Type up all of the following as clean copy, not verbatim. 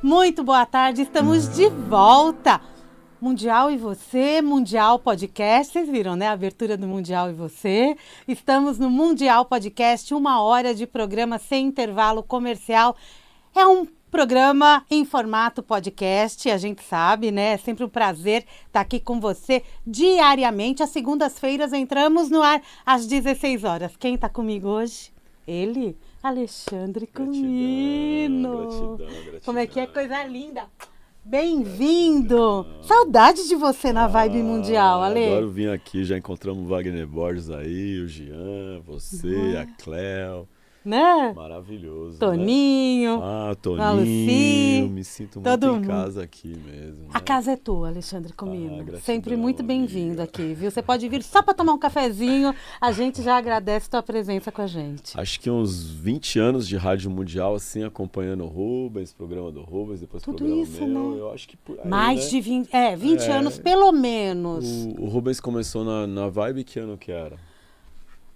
Muito boa tarde, estamos de volta. Mundial e Você, Mundial Podcast, vocês viram, né? A abertura do Mundial e Você. Estamos no Mundial Podcast, 1 hora de programa sem intervalo comercial. É um programa em formato podcast, a gente sabe, né? É sempre um prazer estar aqui com você diariamente. Às segundas-feiras entramos no ar às 16 horas. Quem está comigo hoje? Ele, Alexandre Comino. Gratidão. Como é que é? Coisa linda. Bem-vindo! Saudade de você na Vibe Mundial, Ale. Adoro vir aqui, já encontramos o Wagner Borges aí, o Jean, você, a Cléo. Né? Maravilhoso. Toninho. Né? Toninho. A Lucy, Me sinto todo muito em mundo. casa aqui mesmo. Né? A casa é tua, Alexandre Comino. Gratidão, Sempre muito bem-vindo amiga. aqui, viu? Você pode vir só para tomar um cafezinho. A gente já agradece tua presença com a gente. Acho que uns 20 anos de Rádio Mundial, assim, acompanhando o Rubens, programa do Rubens, depois Tudo programa isso, meu. né? Eu acho que por aí, Mais né? de 20 anos, pelo menos. O Rubens começou na Vibe, que ano que era?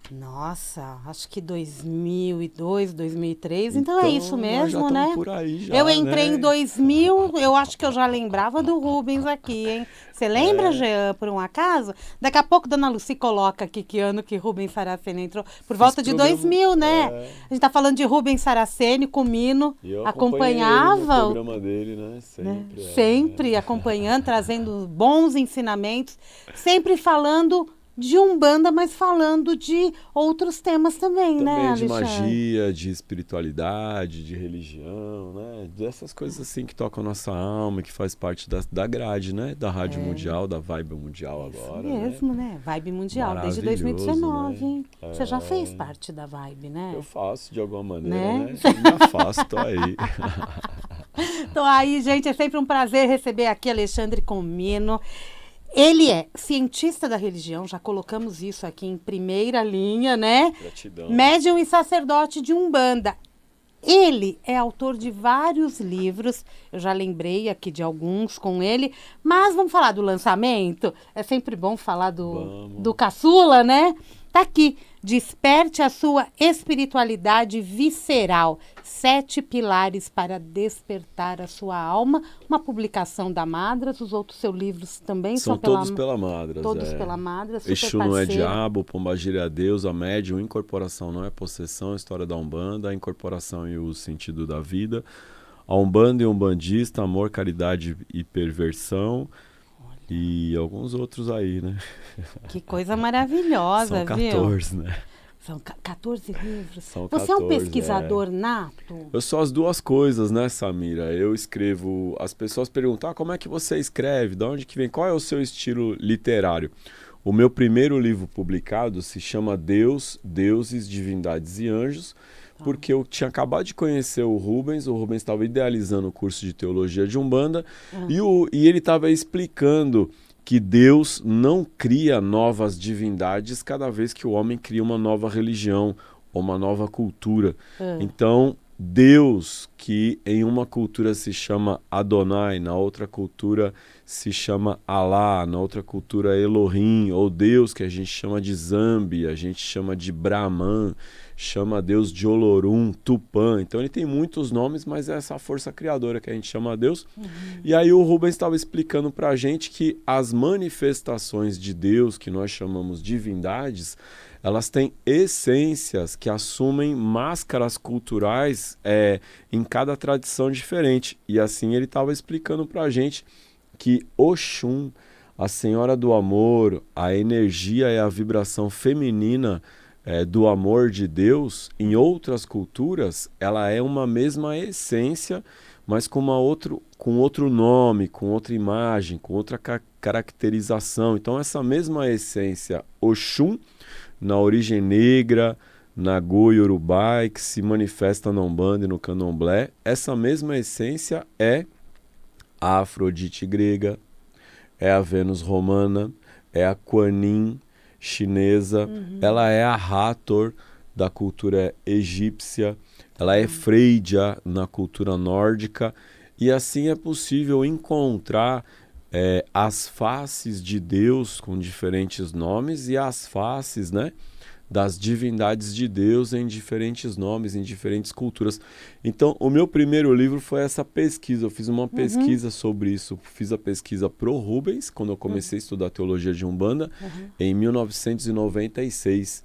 Nossa, acho que 2002, 2003, então é isso nós mesmo, já né? estamos por aí já, Eu entrei né? em 2000, eu acho que eu já lembrava do Rubens aqui, hein? Você lembra, Jean, por um acaso? Daqui a pouco Dona Lucy coloca aqui que ano que Rubens Saraceni entrou, por volta de programa, 2000, né? A gente tá falando de Rubens Saraceni, Comino, E eu acompanhava acompanhei ele no programa dele, né? Sempre. sempre acompanhando, trazendo bons ensinamentos, sempre falando de Umbanda, mas falando de outros temas também, né, Também de Alexandre? magia, de espiritualidade, de religião, né? Dessas coisas assim que tocam a nossa alma, que faz parte da grade, né? Da Rádio Mundial, da Vibe Mundial agora, Isso mesmo, né? Vibe Mundial, desde Maravilhoso, 2019, né? hein? Você já fez parte da Vibe, né? Eu faço de alguma maneira, Né? né? Me afasto, tô aí. Então aí, gente, é sempre um prazer receber aqui Alexandre Comino. Ele é cientista da religião, já colocamos isso aqui em primeira linha, né? Gratidão. Médium e sacerdote de Umbanda. Ele é autor de vários livros, eu já lembrei aqui de alguns com ele, mas vamos falar do lançamento? É sempre bom falar do caçula, né? Tá aqui, Desperte a sua espiritualidade visceral, 7 pilares para despertar a sua alma, uma publicação da Madras, os outros seus livros também São todos pela Madras. Todos pela Madras, super Exu não é parceiro. diabo, Pombagira é Deus, a médium, incorporação não é possessão, a história da Umbanda, a incorporação e o sentido da vida, a Umbanda e umbandista, amor, caridade e perversão, e alguns outros aí, né? Que coisa maravilhosa, São 14, né? São 14 livros. São Você é um 14, pesquisador nato? Eu sou as duas coisas, né, Samira? Eu escrevo... As pessoas perguntam, como é que você escreve? De onde que vem? Qual é o seu estilo literário? O meu primeiro livro publicado se chama Deus, Deuses, Divindades e Anjos, porque eu tinha acabado de conhecer o Rubens estava idealizando o curso de Teologia de Umbanda, e ele estava explicando que Deus não cria novas divindades cada vez que o homem cria uma nova religião ou uma nova cultura. Então, Deus, que em uma cultura se chama Adonai, na outra cultura se chama Alá, na outra cultura Elohim, ou Deus, que a gente chama de Zambi, a gente chama de Brahman, chama Deus de Olorum, Tupã. Então ele tem muitos nomes, mas é essa força criadora que a gente chama Deus. E aí o Rubens estava explicando para a gente que as manifestações de Deus, que nós chamamos divindades, elas têm essências que assumem máscaras culturais em cada tradição diferente. E assim ele estava explicando para a gente que Oxum, a Senhora do Amor, a energia e a vibração feminina do amor de Deus, em outras culturas, ela é uma mesma essência, mas com outro nome, com outra imagem, com outra caracterização. Então essa mesma essência Oxum, na origem negra, Nagô Yorubá, que se manifesta na Umbanda e no Candomblé, essa mesma essência é a Afrodite grega, é a Vênus romana, é a Kuan Yin chinesa, ela é a Hathor da cultura egípcia, ela é Freyja na cultura nórdica, e assim é possível encontrar as faces de Deus com diferentes nomes e as faces, né, das divindades de Deus em diferentes nomes, em diferentes culturas. Então, o meu primeiro livro foi essa pesquisa. Eu fiz uma pesquisa sobre isso. Fiz a pesquisa pro Rubens, quando eu comecei a estudar teologia de Umbanda, em 1996.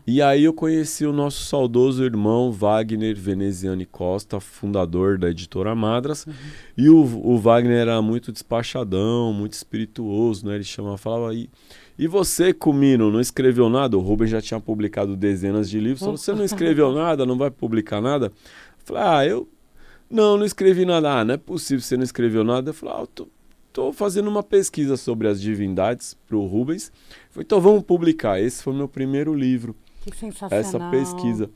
E aí eu conheci o nosso saudoso irmão Wagner Veneziani Costa, fundador da editora Madras. E o Wagner era muito despachadão, muito espirituoso, né? Ele falava aí... E você, Cumino, não escreveu nada? O Rubens já tinha publicado dezenas de livros. Falou, você não escreveu nada, não vai publicar nada? Eu falei, eu não escrevi nada. Não é possível, você não escreveu nada. Eu falei, tô fazendo uma pesquisa sobre as divindades para o Rubens. Eu falei, então vamos publicar. Esse foi o meu primeiro livro. Que sensacional. Essa pesquisa.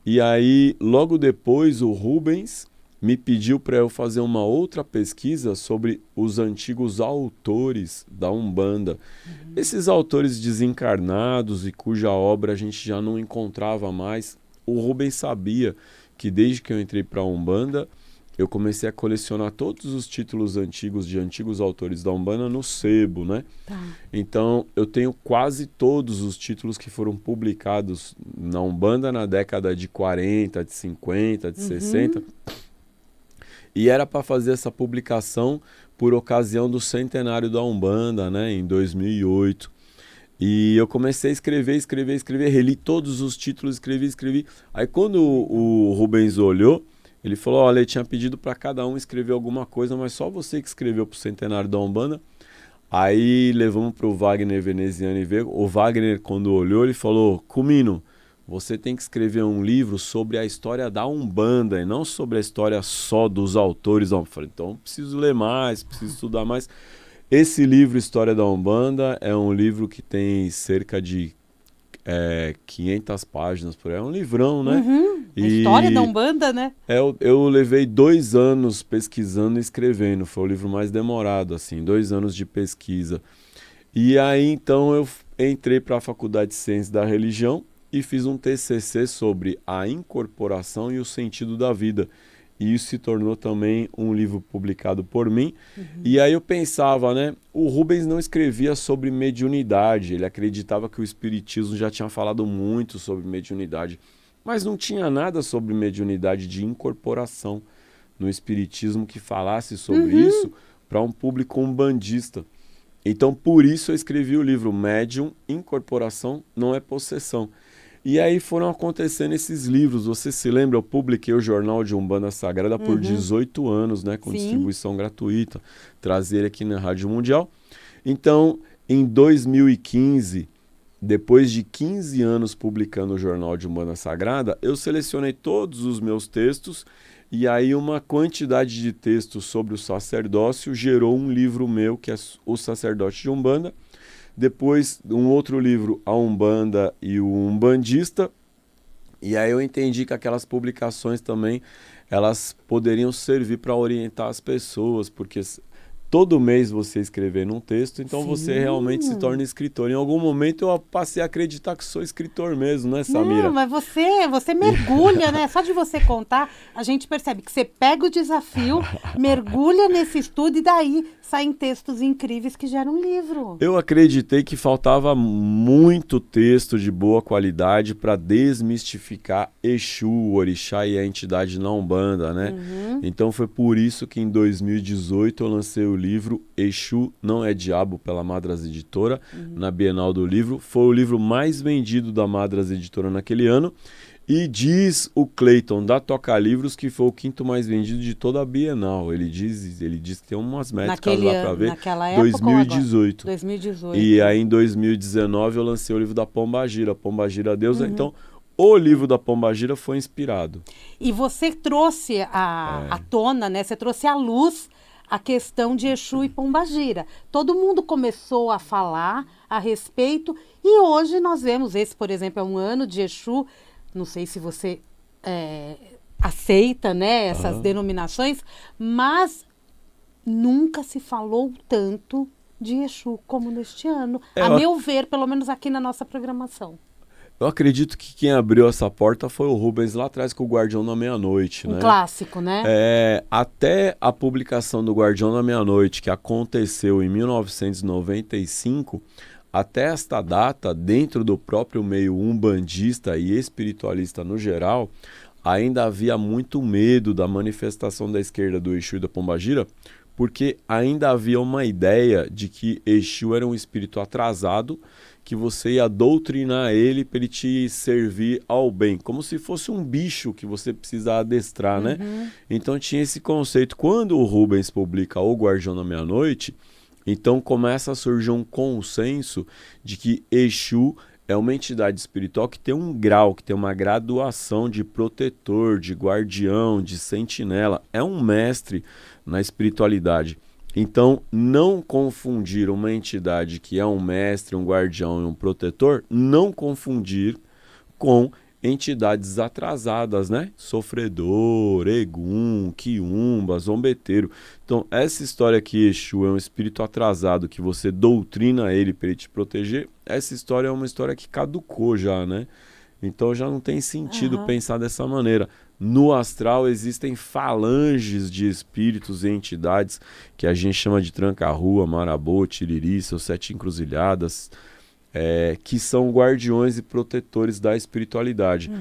E aí, logo depois, o Rubens me pediu para eu fazer uma outra pesquisa sobre os antigos autores da Umbanda. Esses autores desencarnados e cuja obra a gente já não encontrava mais. O Rubens sabia que desde que eu entrei para a Umbanda, eu comecei a colecionar todos os títulos antigos de antigos autores da Umbanda no sebo, né? Então, eu tenho quase todos os títulos que foram publicados na Umbanda na década de 40, de 50, de 60. E era para fazer essa publicação por ocasião do centenário da Umbanda, né, em 2008. E eu comecei a escrever, reli todos os títulos, escrevi. Aí quando o Rubens olhou, ele falou, olha, ele tinha pedido para cada um escrever alguma coisa, mas só você que escreveu para o centenário da Umbanda. Aí levamos para o Wagner Veneziani ver. O Wagner, quando olhou, ele falou, Cumino, você tem que escrever um livro sobre a história da Umbanda e não sobre a história só dos autores. Eu falei, então preciso ler mais, preciso estudar mais. Esse livro, História da Umbanda, é um livro que tem cerca de 500 páginas, por aí. É um livrão, né? A história da Umbanda, né? Eu levei 2 anos pesquisando e escrevendo. Foi o livro mais demorado, assim, 2 anos de pesquisa. E aí, então, eu entrei para a Faculdade de Ciências da Religião e fiz um TCC sobre a incorporação e o sentido da vida. E isso se tornou também um livro publicado por mim. E aí eu pensava, né? O Rubens não escrevia sobre mediunidade. Ele acreditava que o Espiritismo já tinha falado muito sobre mediunidade. Mas não tinha nada sobre mediunidade de incorporação no Espiritismo que falasse sobre isso para um público umbandista. Então, por isso eu escrevi o livro Médium, Incorporação, Não é Possessão. E aí foram acontecendo esses livros. Você se lembra? Eu publiquei o Jornal de Umbanda Sagrada por 18 anos, né? Com distribuição gratuita. Trazia ele aqui na Rádio Mundial. Então, em 2015, depois de 15 anos publicando o Jornal de Umbanda Sagrada, eu selecionei todos os meus textos e aí uma quantidade de textos sobre o sacerdócio gerou um livro meu, que é O Sacerdote de Umbanda. Depois, um outro livro, A Umbanda e o Umbandista. E aí eu entendi que aquelas publicações também, elas poderiam servir para orientar as pessoas, porque todo mês você escrever num texto, então você realmente se torna escritor. Em algum momento eu passei a acreditar que sou escritor mesmo, né, Samira? Não, mas você mergulha, né? Só de você contar, a gente percebe que você pega o desafio, mergulha nesse estudo e daí saem textos incríveis que geram um livro. Eu acreditei que faltava muito texto de boa qualidade para desmistificar Exu, o orixá e a entidade na Umbanda, né? Então foi por isso que em 2018 eu lancei o livro Exu Não é Diabo, pela Madras Editora, na Bienal do Livro. Foi o livro mais vendido da Madras Editora naquele ano. E diz o Cleiton da Toca Livros que foi o 5º mais vendido de toda a Bienal. Ele diz que tem umas métricas lá para ver. Naquela época 2018. 2018. E aí em 2019 eu lancei o livro da Pombagira, Pombagira Deusa. Então o livro da Pombagira foi inspirado. E você trouxe à tona, né? Você trouxe à luz a questão de Exu e Pombagira. Todo mundo começou a falar a respeito e hoje nós vemos, esse por exemplo é um ano de Exu. Não sei se você aceita, né, essas denominações, mas nunca se falou tanto de Exu como neste ano, a meu ver, pelo menos aqui na nossa programação. Eu acredito que quem abriu essa porta foi o Rubens lá atrás com o Guardião da Meia-Noite, né? Um clássico, né? Até a publicação do Guardião da Meia-Noite, que aconteceu em 1995, até esta data, dentro do próprio meio umbandista e espiritualista no geral, ainda havia muito medo da manifestação da esquerda do Exu e da Pombagira, porque ainda havia uma ideia de que Exu era um espírito atrasado, que você ia doutrinar ele para ele te servir ao bem, como se fosse um bicho que você precisa adestrar, né? Então tinha esse conceito. Quando o Rubens publica O Guardião da Meia-Noite, então começa a surgir um consenso de que Exu é uma entidade espiritual que tem um grau, que tem uma graduação de protetor, de guardião, de sentinela. É um mestre na espiritualidade. Então, não confundir uma entidade que é um mestre, um guardião e um protetor, não confundir com entidades atrasadas, né? Sofredor, Egum, Quiumba, Zombeteiro. Então, essa história que Exu é um espírito atrasado, que você doutrina ele para ele te proteger, essa história é uma história que caducou já, né? Então já não tem sentido pensar dessa maneira. No astral existem falanges de espíritos e entidades que a gente chama de tranca-rua, marabô, tiriri, seus 7 encruzilhadas, que são guardiões e protetores da espiritualidade.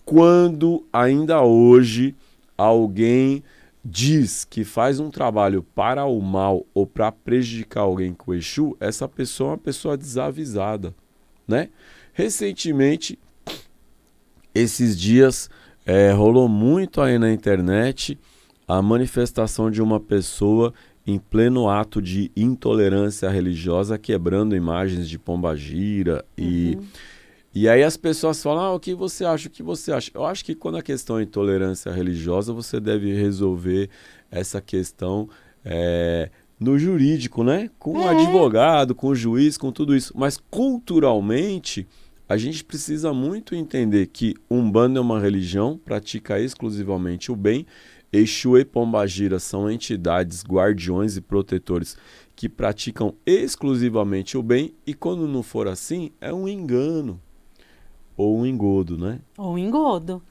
Quando ainda hoje alguém diz que faz um trabalho para o mal ou para prejudicar alguém com o Exu, essa pessoa é uma pessoa desavisada, né? Recentemente, esses dias, rolou muito aí na internet a manifestação de uma pessoa em pleno ato de intolerância religiosa, quebrando imagens de pombagira. E aí as pessoas falam, o que você acha, o que você acha? Eu acho que quando a questão é intolerância religiosa, você deve resolver essa questão no jurídico, né? Com o advogado, com o juiz, com tudo isso. Mas culturalmente, a gente precisa muito entender que Umbanda é uma religião, pratica exclusivamente o bem. Exu e Pombagira são entidades, guardiões e protetores que praticam exclusivamente o bem, e quando não for assim, é um engano ou um engodo, né? Ou um engodo.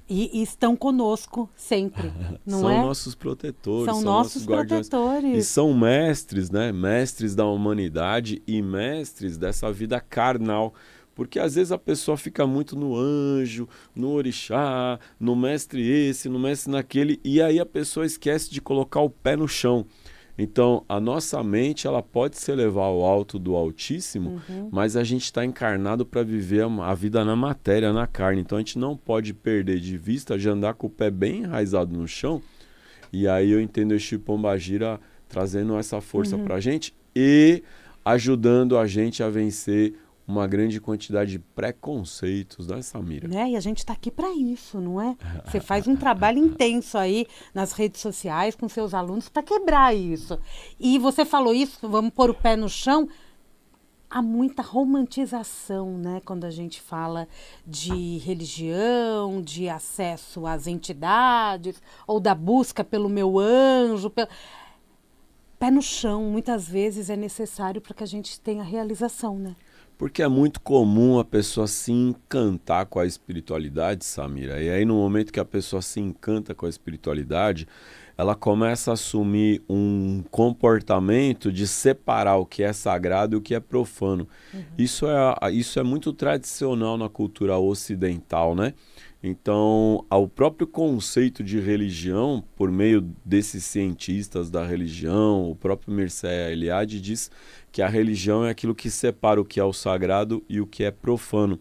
E estão conosco sempre, não são é? Nossos protetores, são nossos guardiões. protetores. E são mestres, né? Mestres da humanidade e mestres dessa vida carnal. Porque às vezes a pessoa fica muito no anjo, no orixá, no mestre esse, no mestre naquele, e aí a pessoa esquece de colocar o pé no chão. Então, a nossa mente ela pode se elevar ao alto do Altíssimo, mas a gente está encarnado para viver a vida na matéria, na carne. Então, a gente não pode perder de vista de andar com o pé bem enraizado no chão. E aí eu entendo o Exu Pombagira trazendo essa força para a gente e ajudando a gente a vencer uma grande quantidade de preconceitos, né, Samira? E a gente está aqui para isso, não é? Você faz um trabalho intenso aí nas redes sociais com seus alunos para quebrar isso. E você falou isso, vamos pôr o pé no chão. Há muita romantização, né? Quando a gente fala de religião, de acesso às entidades, ou da busca pelo meu anjo. Pé no chão, muitas vezes é necessário para que a gente tenha realização, né? Porque é muito comum a pessoa se encantar com a espiritualidade, Samira. E aí no momento que a pessoa se encanta com a espiritualidade, ela começa a assumir um comportamento de separar o que é sagrado e o que é profano. Isso é muito tradicional na cultura ocidental, né? Então, o próprio conceito de religião, por meio desses cientistas da religião, o próprio Mircea Eliade diz que a religião é aquilo que separa o que é o sagrado e o que é profano.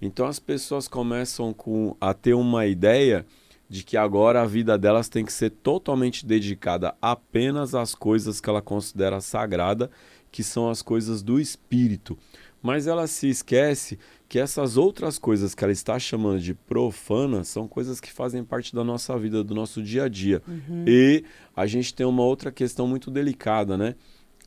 Então as pessoas começam a ter uma ideia de que agora a vida delas tem que ser totalmente dedicada apenas às coisas que ela considera sagrada, que são as coisas do espírito. Mas ela se esquece que essas outras coisas que ela está chamando de profanas são coisas que fazem parte da nossa vida, do nosso dia a dia. E a gente tem uma outra questão muito delicada, né?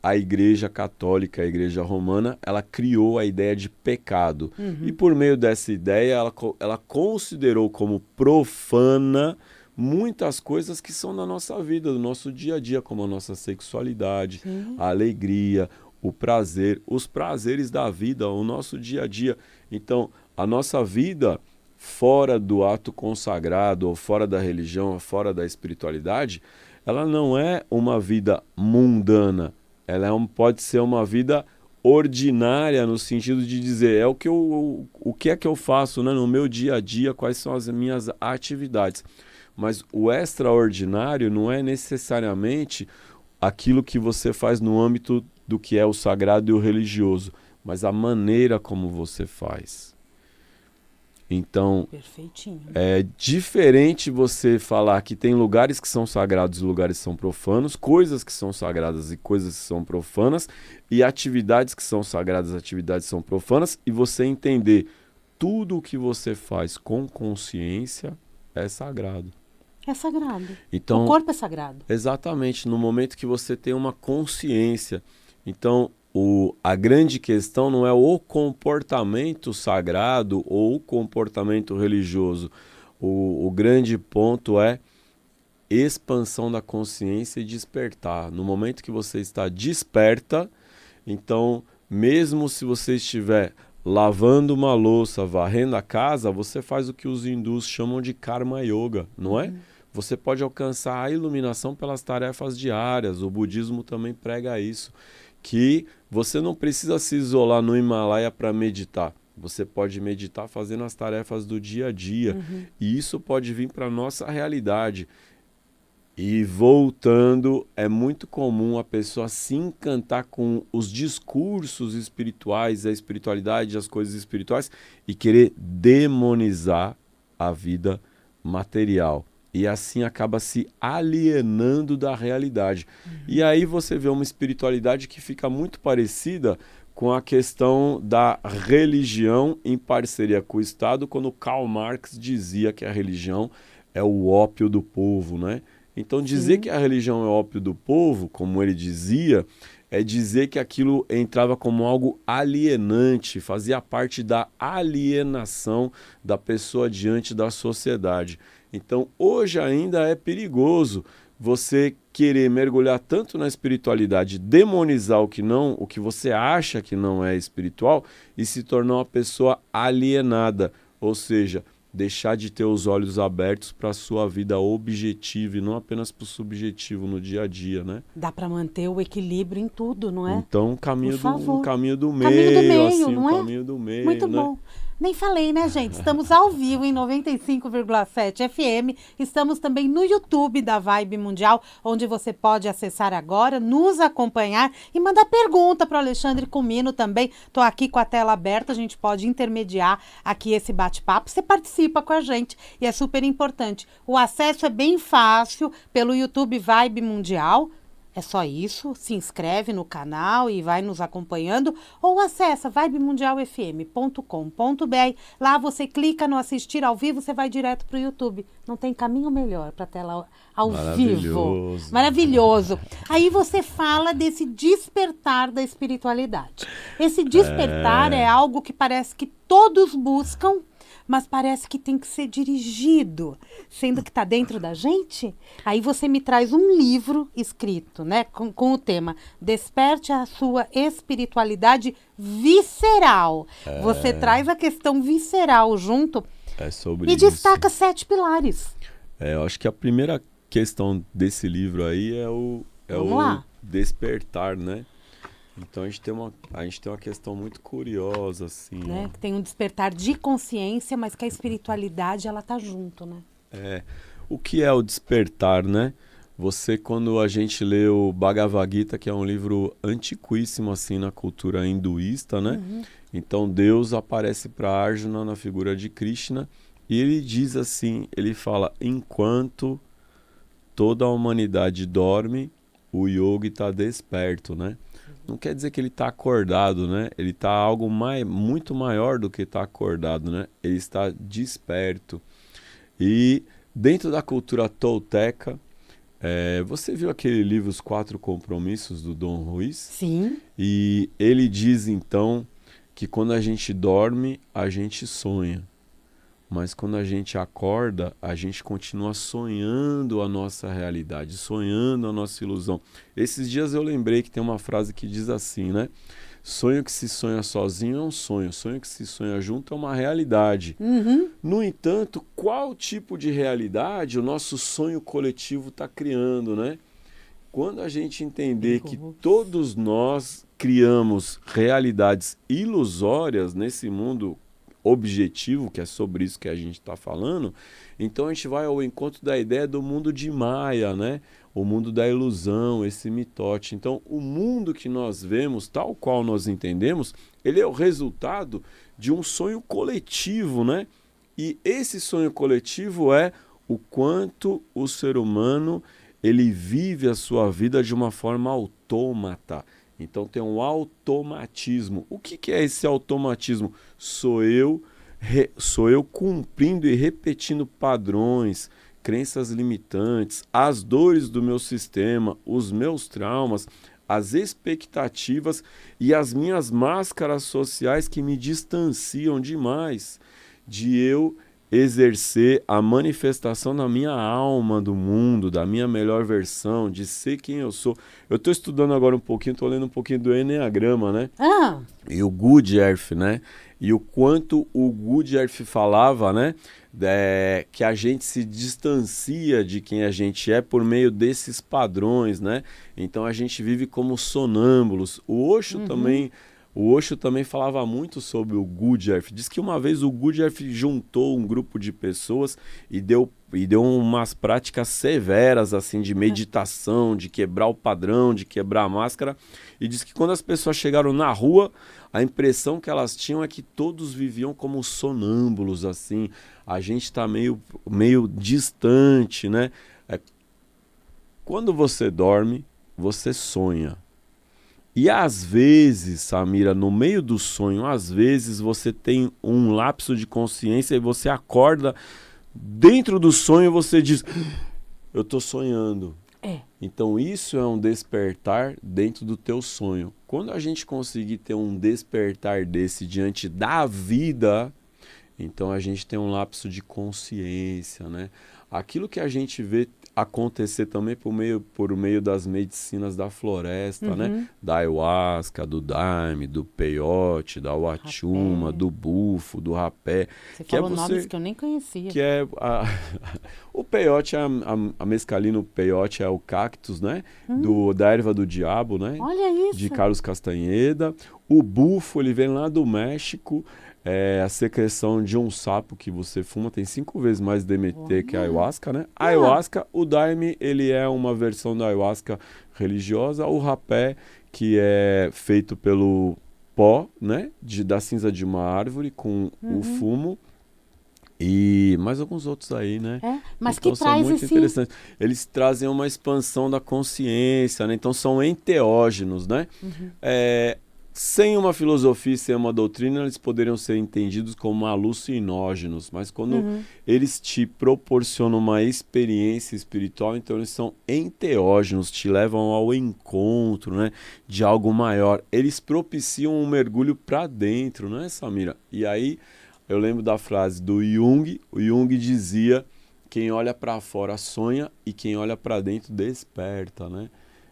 A Igreja Católica, a Igreja Romana, ela criou a ideia de pecado. E por meio dessa ideia, ela considerou como profana muitas coisas que são da nossa vida, do nosso dia a dia, como a nossa sexualidade, a alegria, o prazer, os prazeres da vida, o nosso dia a dia. Então, a nossa vida fora do ato consagrado, ou fora da religião, ou fora da espiritualidade, ela não é uma vida mundana. Ela pode ser uma vida ordinária no sentido de dizer o que é que eu faço, né, no meu dia a dia, quais são as minhas atividades. Mas o extraordinário não é necessariamente aquilo que você faz no âmbito do que é o sagrado e o religioso, mas a maneira como você faz. Então, perfeitinho. É diferente você falar que tem lugares que são sagrados e lugares que são profanos, coisas que são sagradas e coisas que são profanas, e atividades que são sagradas e atividades que são profanas, e você entender tudo o que você faz com consciência é sagrado. É sagrado. Então, o corpo é sagrado. Exatamente, no momento que você tem uma consciência. Então, a grande questão não é o comportamento sagrado ou o comportamento religioso. O grande ponto é expansão da consciência e despertar. No momento que você está desperta, então, mesmo se você estiver lavando uma louça, varrendo a casa, você faz o que os hindus chamam de karma yoga, não é? Você pode alcançar a iluminação pelas tarefas diárias. O budismo também prega isso, que você não precisa se isolar no Himalaia para meditar. Você pode meditar fazendo as tarefas do dia a dia. E isso pode vir para a nossa realidade. E voltando, é muito comum a pessoa se encantar com os discursos espirituais, a espiritualidade, as coisas espirituais, e querer demonizar a vida material. E assim acaba se alienando da realidade. E aí você vê uma espiritualidade que fica muito parecida com a questão da religião em parceria com o Estado, quando Karl Marx dizia que a religião é o ópio do povo, né? Então dizer que a religião é o ópio do povo, como ele dizia, é dizer que aquilo entrava como algo alienante, fazia parte da alienação da pessoa diante da sociedade. Então, hoje ainda é perigoso você querer mergulhar tanto na espiritualidade, demonizar o que você acha que não é espiritual e se tornar uma pessoa alienada, ou seja, deixar de ter os olhos abertos para a sua vida objetiva e não apenas para o subjetivo no dia a dia, né? Dá para manter o equilíbrio em tudo, não é? Então, um caminho do meio, caminho do meio, assim, não é? Caminho do meio, Muito né? bom. Nem falei, né, gente? Estamos ao vivo em 95,7 FM. Estamos também no YouTube da Vibe Mundial, onde você pode acessar agora, nos acompanhar e mandar pergunta para o Alexandre Comino também. Estou aqui com a tela aberta, a gente pode intermediar aqui esse bate-papo. Você participa com a gente e é super importante. O acesso é bem fácil pelo YouTube Vibe Mundial. É só isso, se inscreve no canal e vai nos acompanhando ou acessa vibemundialfm.com.br. Lá você clica no assistir ao vivo, você vai direto para o YouTube. Não tem caminho melhor para a tela ao vivo. Maravilhoso. Aí você fala desse despertar da espiritualidade. Esse despertar é algo que parece que todos buscam, mas parece que tem que ser dirigido, sendo que está dentro da gente. Aí você me traz um livro escrito, né, com o tema Desperte a sua espiritualidade visceral. Você traz a questão visceral junto sobre e destaca 7 pilares. Eu acho que a primeira questão desse livro aí é o despertar, né? Então a gente tem uma questão muito curiosa, assim. Né? Tem um despertar de consciência, mas que a espiritualidade, ela tá junto, né? O que é o despertar, né? Quando a gente lê o Bhagavad Gita, que é um livro antiquíssimo, assim, na cultura hinduísta, né? Então Deus aparece para Arjuna na figura de Krishna e ele diz assim, ele fala, enquanto toda a humanidade dorme, o yogi está desperto, né? Não quer dizer que ele está acordado, né? Ele está algo muito maior do que está acordado, né? Ele está desperto. E dentro da cultura tolteca, você viu aquele livro Os 4 Compromissos do Dom Ruiz? Sim. E ele diz então que quando a gente dorme, a gente sonha. Mas quando a gente acorda, a gente continua sonhando a nossa realidade, sonhando a nossa ilusão. Esses dias eu lembrei que tem uma frase que diz assim, né? Sonho que se sonha sozinho é um sonho, sonho que se sonha junto é uma realidade. No entanto, qual tipo de realidade o nosso sonho coletivo está criando, né? Quando a gente entender que todos nós criamos realidades ilusórias nesse mundo objetivo, que é sobre isso que a gente está falando, então a gente vai ao encontro da ideia do mundo de Maia, né? O mundo da ilusão, esse mitote. Então, o mundo que nós vemos, tal qual nós entendemos, ele é o resultado de um sonho coletivo, né? E esse sonho coletivo é o quanto o ser humano ele vive a sua vida de uma forma autômata. Então tem um automatismo. O que é esse automatismo? Sou eu cumprindo e repetindo padrões, crenças limitantes, as dores do meu sistema, os meus traumas, as expectativas e as minhas máscaras sociais que me distanciam demais de eu exercer a manifestação da minha alma do mundo, da minha melhor versão, de ser quem eu sou. Eu estou estudando agora um pouquinho, estou lendo um pouquinho do Enneagrama, né? E o Gurdjieff, né? E o quanto o Gurdjieff falava, né? Que a gente se distancia de quem a gente é por meio desses padrões, né? Então a gente vive como sonâmbulos. O Osho também falava muito sobre o Gurdjieff. Diz que uma vez o Gurdjieff juntou um grupo de pessoas e deu umas práticas severas assim de meditação, de quebrar o padrão, de quebrar a máscara. E diz que quando as pessoas chegaram na rua, a impressão que elas tinham é que todos viviam como sonâmbulos, assim. A gente está meio distante, né? Quando você dorme, você sonha. E às vezes, Samira, no meio do sonho, às vezes você tem um lapso de consciência e você acorda dentro do sonho e você diz, eu estou sonhando. Então isso é um despertar dentro do teu sonho. Quando a gente conseguir ter um despertar desse diante da vida, então a gente tem um lapso de consciência, né? Aquilo que a gente vê acontecer também por meio das medicinas da floresta, né? Da ayahuasca, do daime, do peyote, da wachuma, do bufo, do rapé. Você falou nomes que eu nem conhecia. Que é o peyote, a mescalina, o peyote é o cactus, né? Da erva do diabo, né? Olha isso! De Carlos Castanheda. O bufo, ele vem lá do México. É a secreção de um sapo que você fuma, tem 5 vezes mais DMT que a ayahuasca, né? A ayahuasca, o daime, ele é uma versão da ayahuasca religiosa. O rapé, que é feito pelo pó, né? Da cinza de uma árvore com o fumo. E mais alguns outros aí, né? Mas então, que traz são muito interessantes. Eles trazem uma expansão da consciência, né? Então são enteógenos, né? Sem uma filosofia e sem uma doutrina, eles poderiam ser entendidos como alucinógenos, mas quando eles te proporcionam uma experiência espiritual, então eles são enteógenos, te levam ao encontro, né, de algo maior. Eles propiciam um mergulho para dentro, não é, Samira? E aí eu lembro da frase do Jung. O Jung dizia: quem olha para fora sonha e quem olha para dentro desperta, né?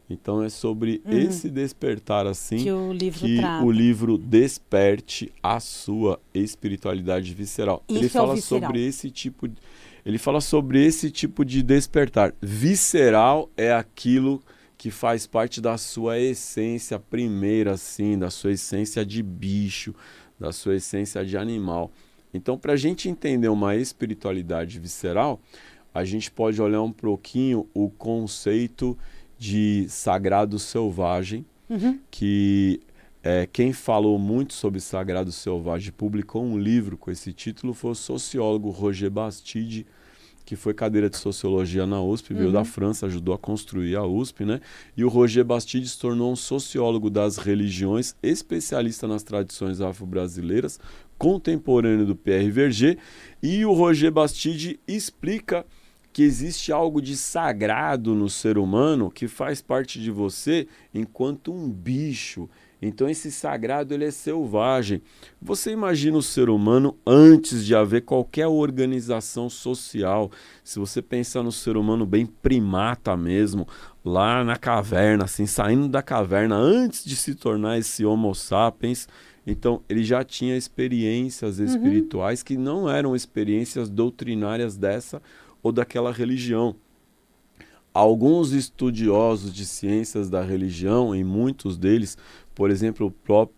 Então é sobre esse despertar assim que o livro Desperte a Sua Espiritualidade Visceral. Ele fala sobre esse tipo de despertar. Visceral é aquilo que faz parte da sua essência primeira, assim, da sua essência de bicho, da sua essência de animal. Então, para a gente entender uma espiritualidade visceral, a gente pode olhar um pouquinho o conceito de sagrado selvagem, que quem falou muito sobre sagrado selvagem, publicou um livro com esse título, foi o sociólogo Roger Bastide, que foi cadeira de sociologia na USP, veio da França, ajudou a construir a USP, né? E o Roger Bastide se tornou um sociólogo das religiões, especialista nas tradições afro-brasileiras, contemporâneo do Pierre Verger, e o Roger Bastide explica que existe algo de sagrado no ser humano que faz parte de você enquanto um bicho. Então esse sagrado ele é selvagem. Você imagina o ser humano antes de haver qualquer organização social. Se você pensar no ser humano bem primata mesmo, lá na caverna, assim, saindo da caverna, antes de se tornar esse Homo sapiens, então ele já tinha experiências espirituais que não eram experiências doutrinárias dessa ou daquela religião. alguns estudiosos de ciências da religião, em muitos deles, por exemplo,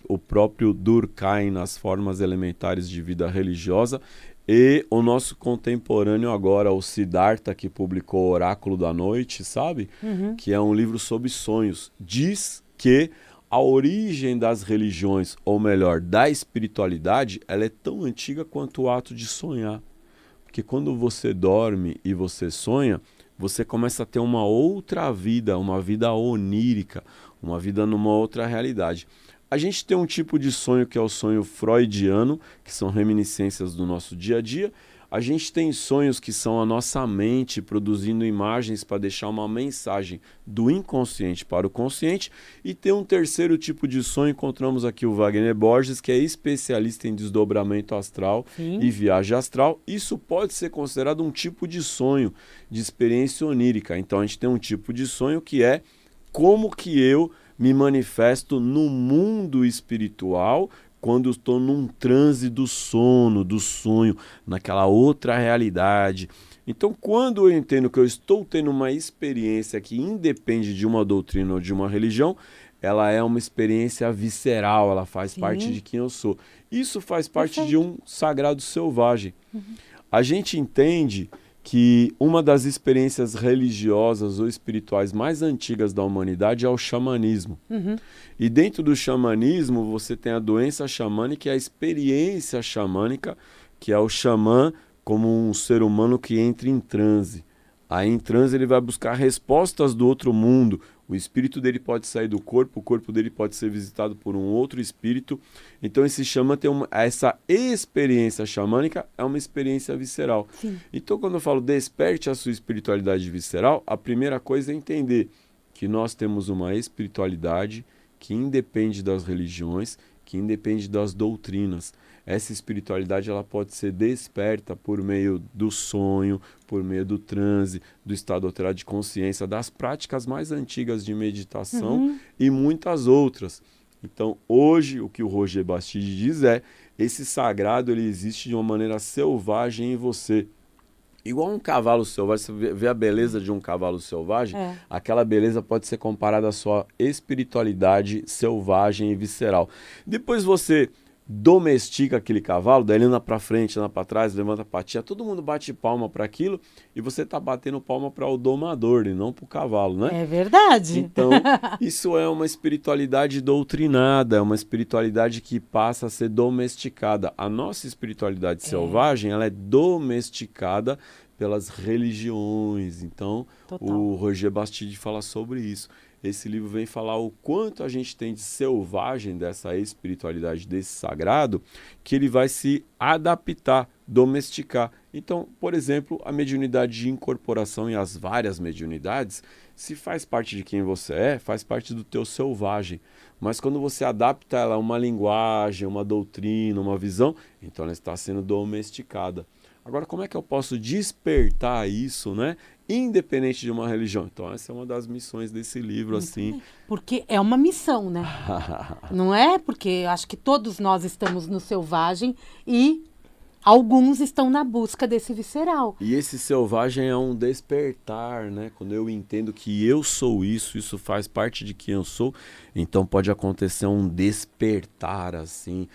o próprio Durkheim nas formas elementares de vida religiosa, e o nosso contemporâneo agora, o Siddhartha, que publicou Oráculo da Noite, sabe? Que é um livro sobre sonhos. Diz que a origem das religiões, ou melhor, da espiritualidade, ela é tão antiga quanto o ato de sonhar. Porque quando você dorme e você sonha, você começa a ter uma outra vida, uma vida onírica, uma vida numa outra realidade. A gente tem um tipo de sonho que é o sonho freudiano, que são reminiscências do nosso dia a dia. A gente tem sonhos que são a nossa mente produzindo imagens para deixar uma mensagem do inconsciente para o consciente. E tem um terceiro tipo de sonho, encontramos aqui o Wagner Borges, que é especialista em desdobramento astral e viagem astral. Isso pode ser considerado um tipo de sonho, de experiência onírica. Então a gente tem um tipo de sonho que é como que eu me manifesto no mundo espiritual quando eu estou num transe do sono, do sonho, naquela outra realidade. Então, quando eu entendo que eu estou tendo uma experiência que independe de uma doutrina ou de uma religião, ela é uma experiência visceral, ela faz parte de quem eu sou. Isso faz parte de um sagrado selvagem. A gente entende que uma das experiências religiosas ou espirituais mais antigas da humanidade é o xamanismo. E dentro do xamanismo você tem a doença xamânica e a experiência xamânica, que é o xamã como um ser humano que entra em transe. Aí em transe ele vai buscar respostas do outro mundo. O espírito dele pode sair do corpo, o corpo dele pode ser visitado por um outro espírito. Então esse xamã tem essa experiência xamânica, é uma experiência visceral. Então quando eu falo desperte a sua espiritualidade visceral, a primeira coisa é entender que nós temos uma espiritualidade que independe das religiões, que independe das doutrinas. Essa espiritualidade ela pode ser desperta por meio do sonho, por meio do transe, do estado alterado de consciência, das práticas mais antigas de meditação e muitas outras. Então, hoje, o que o Roger Bastide diz é esse sagrado ele existe de uma maneira selvagem em você. Igual um cavalo selvagem, você vê a beleza de um cavalo selvagem, aquela beleza pode ser comparada à sua espiritualidade selvagem e visceral. Depois você domestica aquele cavalo, daí ele anda para frente, anda para trás, levanta a patinha, todo mundo bate palma para aquilo e você está batendo palma para o domador e não para o cavalo, né? É verdade. Então, isso é uma espiritualidade doutrinada, é uma espiritualidade que passa a ser domesticada. A nossa espiritualidade selvagem, ela é domesticada pelas religiões. Então, o Roger Bastide fala sobre isso. Esse livro vem falar o quanto a gente tem de selvagem dessa espiritualidade, desse sagrado, que ele vai se adaptar, domesticar. Então, por exemplo, a mediunidade de incorporação e as várias mediunidades, se faz parte de quem você é, faz parte do teu selvagem. Mas quando você adapta ela a uma linguagem, uma doutrina, uma visão, então ela está sendo domesticada. Agora, como é que eu posso despertar isso, né? Independente de uma religião. Então, essa é uma das missões desse livro, assim. Porque é uma missão, né? Não é? Porque eu acho que todos nós estamos no selvagem e alguns estão na busca desse visceral. E esse selvagem é um despertar, né? Quando eu entendo que eu sou isso faz parte de quem eu sou, então pode acontecer um despertar, assim,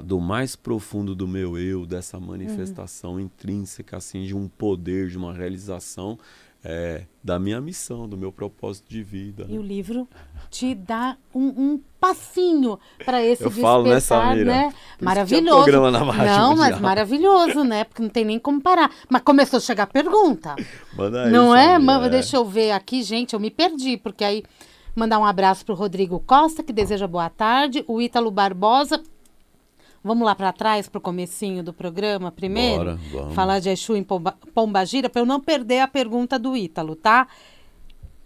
do mais profundo do meu eu, dessa manifestação intrínseca, assim, de um poder, de uma realização da minha missão, do meu propósito de vida. E o livro te dá um passinho para esse despertar, falo, né, Samira? Né? Maravilhoso. Não, mas maravilhoso, né? Porque não tem nem como parar. Mas começou a chegar pergunta. Manda aí, não é? Samira, Deixa eu ver aqui, gente, eu me perdi, porque aí mandar um abraço para o Rodrigo Costa, que deseja boa tarde, o Ítalo Barbosa. Vamos lá para trás, para o comecinho do programa primeiro? Bora, vamos. Falar de Exu em Pombagira, para eu não perder a pergunta do Ítalo, tá?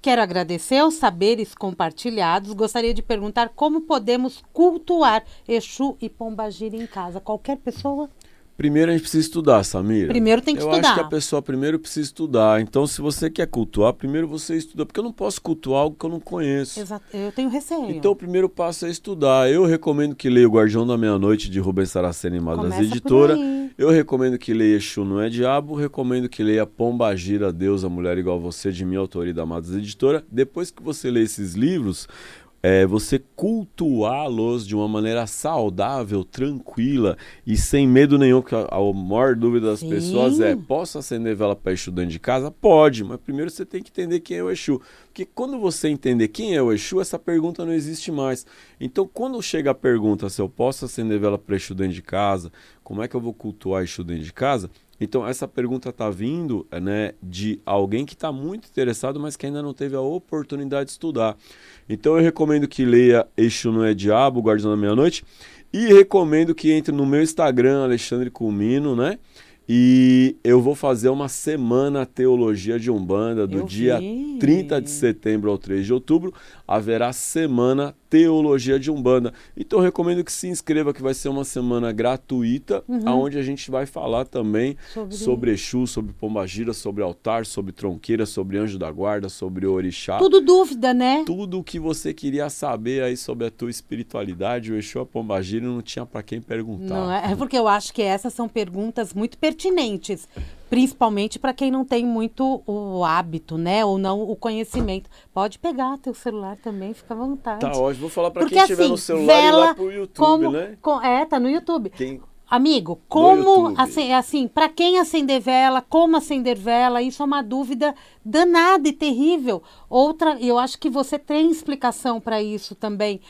Quero agradecer os saberes compartilhados. Gostaria de perguntar como podemos cultuar Exu e Pombagira em casa. Qualquer pessoa? Primeiro a gente precisa estudar, Samira. Primeiro tem que estudar. Eu acho que a pessoa primeiro precisa estudar. Então, se você quer cultuar, primeiro você estuda. Porque eu não posso cultuar algo que eu não conheço. Exato. Eu tenho receio. Então, o primeiro passo é estudar. Eu recomendo que leia O Guardião da Meia-Noite, de Rubens Saraceni e Madras Começa Editora. Eu recomendo que leia Exu Não é Diabo, recomendo que leia Pombagira, Deus, a Mulher Igual a Você, de minha autoria e da Amados Editora. Depois que você lê esses livros, você cultuá-los de uma maneira saudável, tranquila e sem medo nenhum, que a maior dúvida das pessoas é: posso acender vela para Exu dentro de casa? Pode, mas primeiro você tem que entender quem é o Exu. Porque quando você entender quem é o Exu, essa pergunta não existe mais. Então, quando chega a pergunta se eu posso acender vela para Exu dentro de casa, como é que eu vou cultuar Exu dentro de casa? Então, essa pergunta está vindo, né, de alguém que está muito interessado, mas que ainda não teve a oportunidade de estudar. Então, eu recomendo que leia Exu Não é Diabo, Guardião da Meia-Noite, e recomendo que entre no meu Instagram, Alexandre Culmino, né? E eu vou fazer uma semana Teologia de Umbanda, do dia 30 de setembro ao 3 de outubro, haverá semana Teologia de Umbanda. Então eu recomendo que se inscreva, que vai ser uma semana gratuita, onde a gente vai falar também sobre Exu, sobre Pombagira, sobre altar, sobre tronqueira, sobre anjo da guarda, sobre orixá. Tudo dúvida, né? Tudo o que você queria saber aí sobre a tua espiritualidade, o Exu, a Pombagira, não tinha para quem perguntar. Não é porque eu acho que essas são perguntas muito pertinentes, principalmente para quem não tem muito o hábito, né? Ou não o conhecimento. Pode pegar teu celular também, fica à vontade. Tá ótimo, vou falar para Porque, quem estiver assim, no celular e ir lá pro YouTube, né? Tá no YouTube. Quem... Amigo, como, YouTube. assim, para quem acender vela, como acender vela, isso é uma dúvida danada e terrível. Outra, eu acho que você tem explicação para isso também.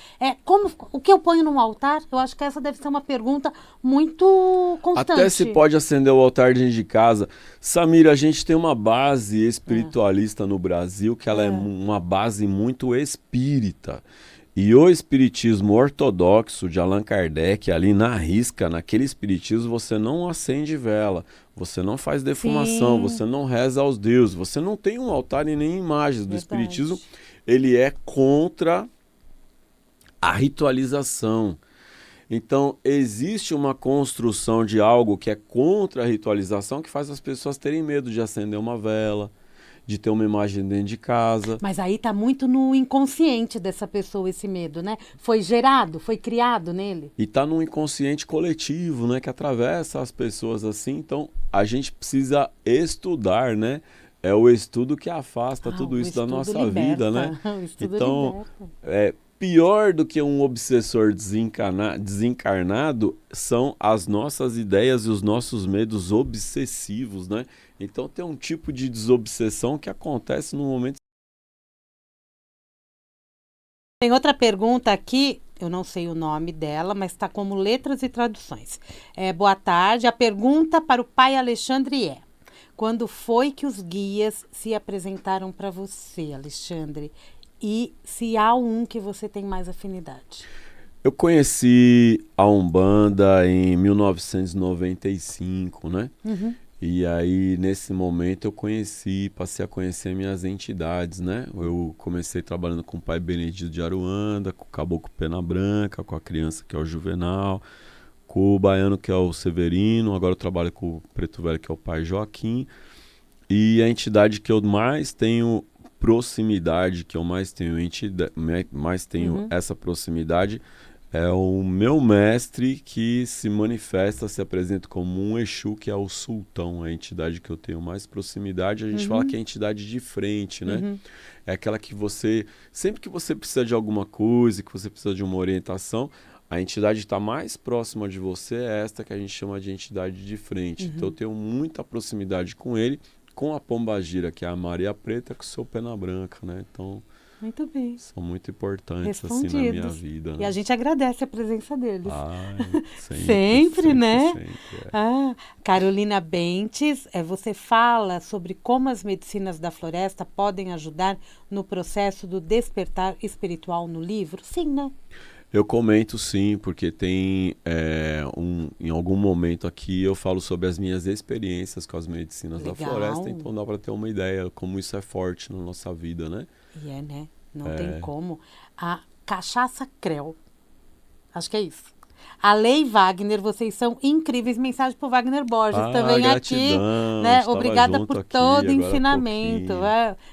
O que eu ponho no altar? Eu acho que essa deve ser uma pergunta muito constante. Até se pode acender o altar dentro de casa. Samira, a gente tem uma base espiritualista no Brasil, que ela é uma base muito espírita. E o espiritismo ortodoxo de Allan Kardec, ali na risca, naquele espiritismo, você não acende vela, você não faz defumação, você não reza aos deuses, você não tem um altar e nem imagens. Do espiritismo, ele é contra a ritualização. Então, existe uma construção de algo que é contra a ritualização, que faz as pessoas terem medo de acender uma vela, de ter uma imagem dentro de casa. Mas aí tá muito no inconsciente dessa pessoa esse medo, né? Foi gerado, foi criado nele. E tá num inconsciente coletivo, né? Que atravessa as pessoas assim. Então, a gente precisa estudar, né? É o estudo que afasta tudo isso da nossa vida, né? O estudo então, liberta. Pior do que um obsessor desencarnado são as nossas ideias e os nossos medos obsessivos, né? Então tem um tipo de desobsessão que acontece no momento. Tem outra pergunta aqui, eu não sei o nome dela, mas está como letras e traduções. Boa tarde, a pergunta para o pai Alexandre é: quando foi que os guias se apresentaram para você, Alexandre? E se há um que você tem mais afinidade? Eu conheci a Umbanda em 1995, né? E aí, nesse momento, eu passei a conhecer minhas entidades, né? Eu comecei trabalhando com o pai Benedito de Aruanda, com o Caboclo Pena Branca, com a criança que é o Juvenal, com o baiano que é o Severino, agora eu trabalho com o Preto Velho que é o pai Joaquim. E a entidade que eu mais tenho proximidade, que eu mais tenho essa proximidade, é o meu mestre que se manifesta, se apresenta como um Exu, que é o Sultão, a entidade que eu tenho mais proximidade. A gente fala que é a entidade de frente, né? É aquela que sempre que você precisa de alguma coisa, que você precisa de uma orientação, a entidade está mais próxima de você, é esta que a gente chama de entidade de frente. Então eu tenho muita proximidade com ele, com a Pombagira, que é a Maria Preta, com o seu Pena Branca, né? Então, muito bem. São muito importantes assim na minha vida. Né? E a gente agradece a presença deles. Sempre, né? Sempre, Carolina Bentes, você fala sobre como as medicinas da floresta podem ajudar no processo do despertar espiritual no livro? Sim, né? Eu comento sim, porque tem em algum momento aqui eu falo sobre as minhas experiências com as medicinas da floresta, então dá para ter uma ideia como isso é forte na nossa vida, né? Né? Não tem como. A cachaça Creu, acho que é isso. A Lei Wagner, vocês são incríveis. Mensagem para o Wagner Borges também gratidão, aqui. Né? Obrigada por todo o ensinamento.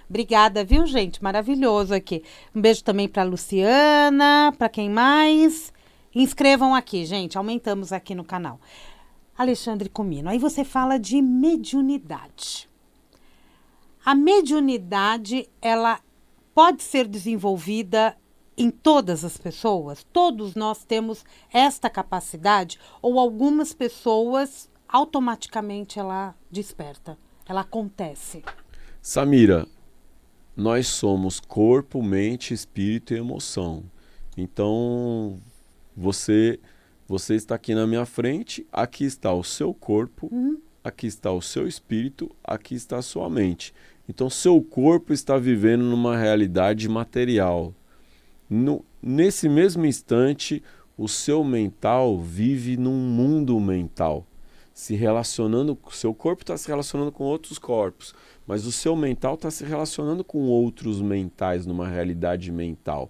Obrigada, viu, gente? Maravilhoso aqui. Um beijo também para a Luciana, para quem mais? Inscrevam aqui, gente. Aumentamos aqui no canal. Alexandre Comino, aí você fala de mediunidade. A mediunidade, ela pode ser desenvolvida em todas as pessoas? Todos nós temos esta capacidade? Ou algumas pessoas, automaticamente, ela desperta? Ela acontece? Samira, nós somos corpo, mente, espírito e emoção. Então, você está aqui na minha frente, aqui está o seu corpo, aqui está o seu espírito, aqui está a sua mente. Então, seu corpo está vivendo numa realidade material. Nesse mesmo instante, o seu mental vive num mundo mental, se relacionando, seu corpo está se relacionando com outros corpos, mas o seu mental está se relacionando com outros mentais numa realidade mental.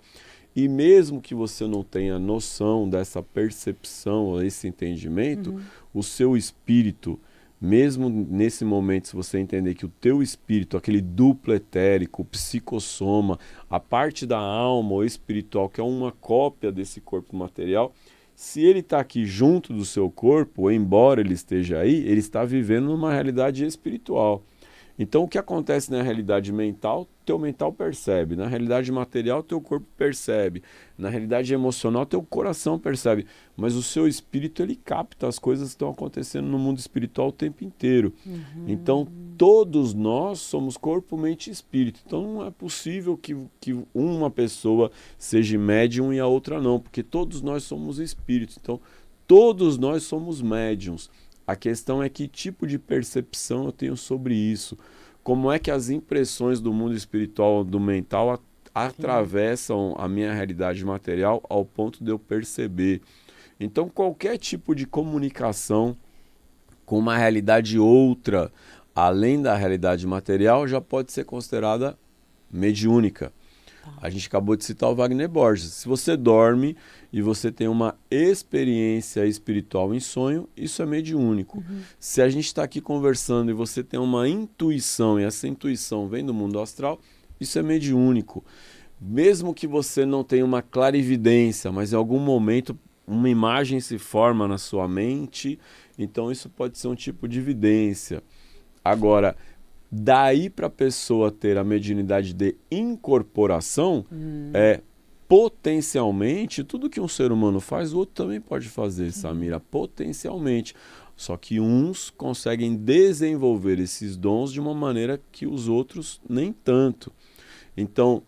E mesmo que você não tenha noção dessa percepção, esse entendimento, o seu espírito, mesmo nesse momento, se você entender que o teu espírito, aquele duplo etérico, o psicossoma, a parte da alma ou espiritual, que é uma cópia desse corpo material, se ele está aqui junto do seu corpo, embora ele esteja aí, ele está vivendo numa realidade espiritual. Então, o que acontece na realidade mental, teu mental percebe. Na realidade material, teu corpo percebe. Na realidade emocional, teu coração percebe. Mas o seu espírito, ele capta as coisas que estão acontecendo no mundo espiritual o tempo inteiro. Então, todos nós somos corpo, mente e espírito. Então, não é possível que uma pessoa seja médium e a outra não, porque todos nós somos espíritos. Então, todos nós somos médiums. A questão é que tipo de percepção eu tenho sobre isso. Como é que as impressões do mundo espiritual, do mental, atravessam a minha realidade material ao ponto de eu perceber. Então, qualquer tipo de comunicação com uma realidade outra, além da realidade material, já pode ser considerada mediúnica. A gente acabou de citar o Wagner Borges. Se você dorme e você tem uma experiência espiritual em sonho, isso é mediúnico. Se a gente está aqui conversando e você tem uma intuição, e essa intuição vem do mundo astral, isso é mediúnico. Mesmo que você não tenha uma clarividência, mas em algum momento uma imagem se forma na sua mente, então isso pode ser um tipo de evidência. Agora, daí para a pessoa ter a mediunidade de incorporação, potencialmente, tudo que um ser humano faz, o outro também pode fazer, Samira, potencialmente. Só que uns conseguem desenvolver esses dons de uma maneira que os outros nem tanto. Então,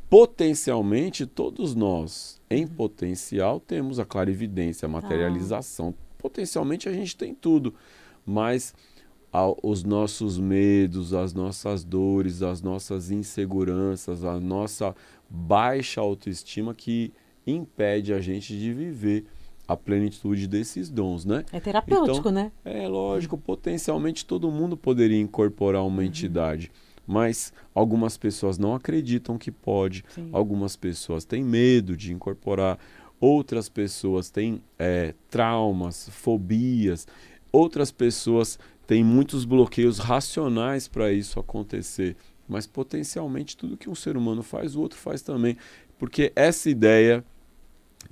potencialmente, todos nós, em potencial, temos a clarividência, a materialização. Potencialmente, a gente tem tudo, mas os nossos medos, as nossas dores, as nossas inseguranças, a nossa baixa autoestima que impede a gente de viver a plenitude desses dons, né? É terapêutico, então, né? É lógico, potencialmente todo mundo poderia incorporar uma entidade, mas algumas pessoas não acreditam que pode, algumas pessoas têm medo de incorporar, outras pessoas têm traumas, fobias, outras pessoas têm muitos bloqueios racionais para isso acontecer. Mas potencialmente tudo que um ser humano faz, o outro faz também. Porque essa ideia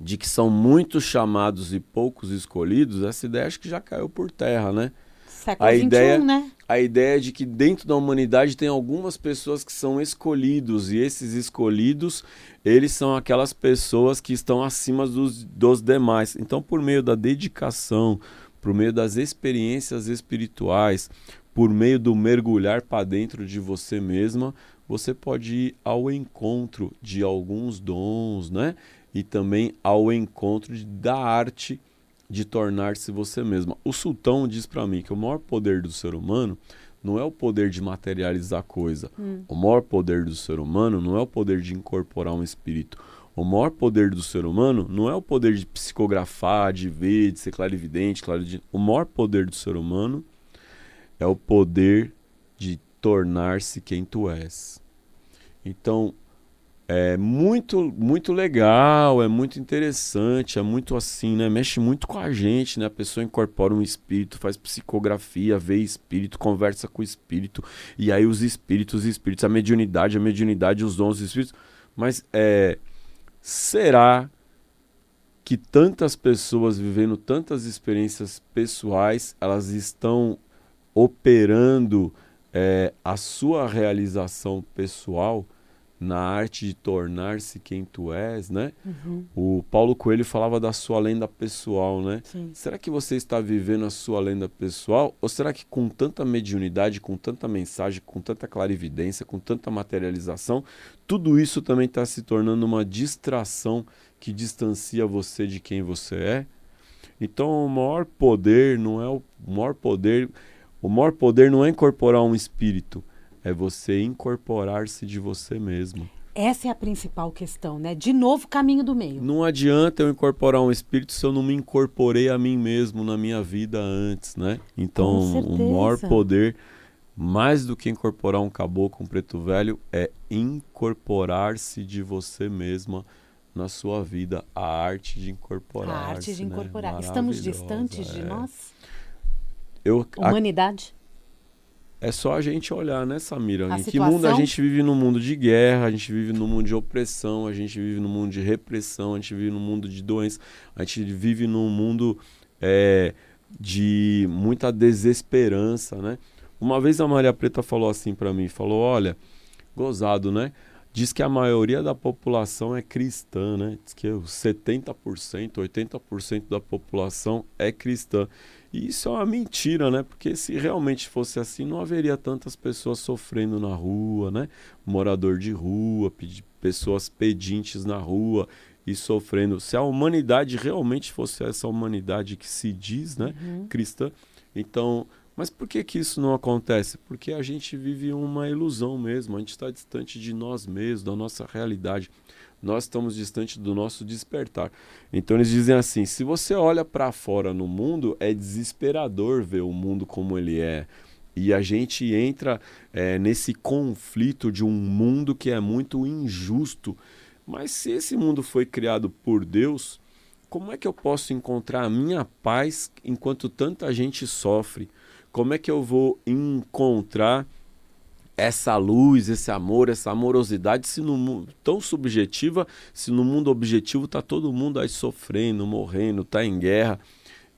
de que são muitos chamados e poucos escolhidos, essa ideia acho que já caiu por terra, né? Século XXI, né? A ideia de que dentro da humanidade tem algumas pessoas que são escolhidos, e esses escolhidos, eles são aquelas pessoas que estão acima dos demais. Então, por meio da dedicação, por meio das experiências espirituais, por meio do mergulhar para dentro de você mesma, você pode ir ao encontro de alguns dons, né? E também ao encontro da arte de tornar-se você mesma. O Sultão diz para mim que o maior poder do ser humano não é o poder de materializar coisa. O maior poder do ser humano não é o poder de incorporar um espírito. O maior poder do ser humano não é o poder de psicografar, de ver, de ser clarividente. O maior poder do ser humano é o poder de tornar-se quem tu és. Então, é muito legal, é muito interessante, é muito assim, né? Mexe muito com a gente, né? A pessoa incorpora um espírito, faz psicografia, vê espírito, conversa com o espírito, e aí os espíritos, a mediunidade, os dons dos espíritos. Mas será que tantas pessoas vivendo tantas experiências pessoais, elas estão operando a sua realização pessoal na arte de tornar-se quem tu és, né? Uhum. O Paulo Coelho falava da sua lenda pessoal, né? Sim. Será que você está vivendo a sua lenda pessoal? Ou será que com tanta mediunidade, com tanta mensagem, com tanta clarividência, com tanta materialização, tudo isso também está se tornando uma distração que distancia você de quem você é? Então o maior poder não é o maior poder não é incorporar um espírito, é você incorporar-se de você mesmo. Essa é a principal questão, né? De novo, caminho do meio. Não adianta eu incorporar um espírito se eu não me incorporei a mim mesmo na minha vida antes, né? Então, o maior poder, mais do que incorporar um caboclo, um preto velho, é incorporar-se de você mesma na sua vida. A arte de incorporar. A arte de incorporar. Né? Estamos distantes de nós? Humanidade? É só a gente olhar, né, Samira? Em que situação... mundo a gente vive? No mundo de guerra, a gente vive no mundo de opressão, a gente vive no mundo de repressão, a gente vive no mundo de doença, a gente vive num mundo de muita desesperança, né? Uma vez a Maria Preta falou assim para mim, falou, olha, gozado, né? Diz que a maioria da população é cristã, né? Diz que 70%, 80% da população é cristã. E isso é uma mentira, né? Porque se realmente fosse assim, não haveria tantas pessoas sofrendo na rua, né? Morador de rua, pessoas pedintes na rua e sofrendo. Se a humanidade realmente fosse essa humanidade que se diz, né? Cristã, então... Mas por que isso não acontece? Porque a gente vive uma ilusão mesmo, a gente está distante de nós mesmos, da nossa realidade. Nós estamos distante do nosso despertar. Então eles dizem assim, se você olha para fora no mundo, é desesperador ver o mundo como ele é. E a gente entra nesse conflito de um mundo que é muito injusto. Mas se esse mundo foi criado por Deus, como é que eu posso encontrar a minha paz enquanto tanta gente sofre? Como é que eu vou encontrar essa luz, esse amor, essa amorosidade, se no mundo tão subjetiva, se no mundo objetivo está todo mundo aí sofrendo, morrendo, está em guerra?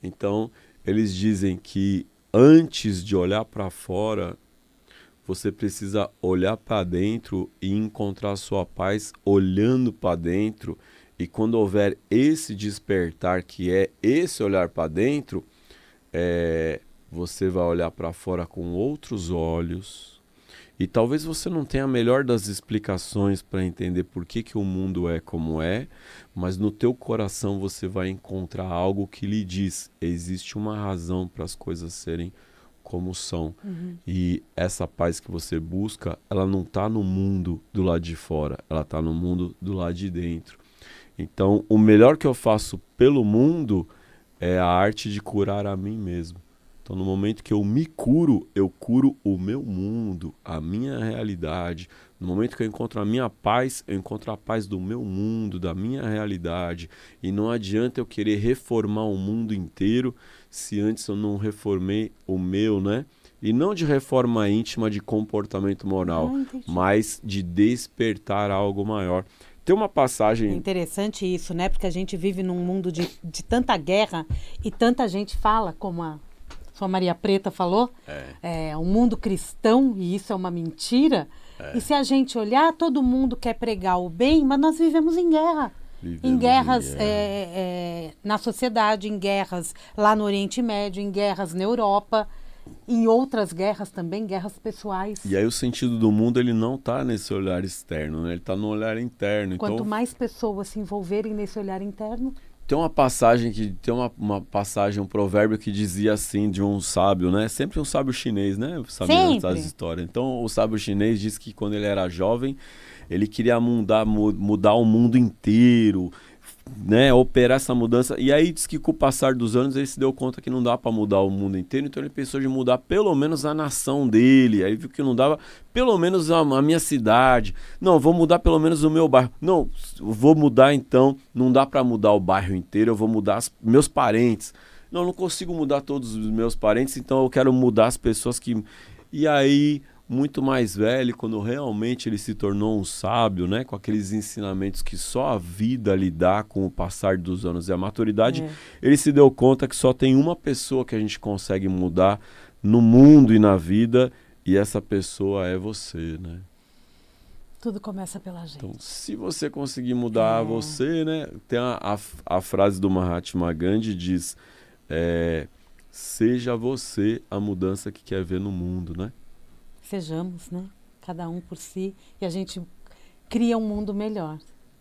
Então, eles dizem que antes de olhar para fora, você precisa olhar para dentro e encontrar a sua paz olhando para dentro. E quando houver esse despertar, que é esse olhar para dentro, você vai olhar para fora com outros olhos. E talvez você não tenha a melhor das explicações para entender por que o mundo é como é, mas no teu coração você vai encontrar algo que lhe diz, existe uma razão para as coisas serem como são. E essa paz que você busca, ela não está no mundo do lado de fora, ela está no mundo do lado de dentro. Então, o melhor que eu faço pelo mundo é a arte de curar a mim mesmo. Então, no momento que eu me curo, eu curo o meu mundo, a minha realidade. No momento que eu encontro a minha paz, eu encontro a paz do meu mundo, da minha realidade. E não adianta eu querer reformar o mundo inteiro se antes eu não reformei o meu, né? E não de reforma íntima de comportamento moral, mas de despertar algo maior. Tem uma passagem... É interessante isso, né? Porque a gente vive num mundo de tanta guerra e tanta gente fala, como a sua Maria Preta falou, um mundo cristão, e isso é uma mentira. E se a gente olhar, todo mundo quer pregar o bem, mas nós vivemos em guerra. Em guerras na sociedade, em guerras lá no Oriente Médio, em guerras na Europa, em outras guerras também, guerras pessoais. E aí o sentido do mundo, ele não está nesse olhar externo, né? Ele está no olhar interno. Quanto mais pessoas se envolverem nesse olhar interno... Tem uma passagem, uma passagem, um provérbio que dizia assim, de um sábio, né? Sempre um sábio chinês, né? Sabendo das histórias. Então, o sábio chinês disse que quando ele era jovem, ele queria mudar o mundo inteiro, né? Operar essa mudança. E aí diz que com o passar dos anos ele se deu conta que não dá para mudar o mundo inteiro, então ele pensou de mudar pelo menos a nação dele. Aí viu que não dava, pelo menos a minha cidade. Não, vou mudar pelo menos o meu bairro. Não, vou mudar então, não dá para mudar o bairro inteiro, eu vou mudar meus parentes. Não consigo mudar todos os meus parentes, então eu quero mudar as pessoas que... E aí muito mais velho, quando realmente ele se tornou um sábio, né? Com aqueles ensinamentos que só a vida lhe dá com o passar dos anos e a maturidade, ele se deu conta que só tem uma pessoa que a gente consegue mudar no mundo e na vida, e essa pessoa é você, né? Tudo começa pela gente. Então, se você conseguir mudar você, né? Tem a frase do Mahatma Gandhi, diz, seja você a mudança que quer ver no mundo, né? Sejamos, né? Cada um por si, e a gente cria um mundo melhor.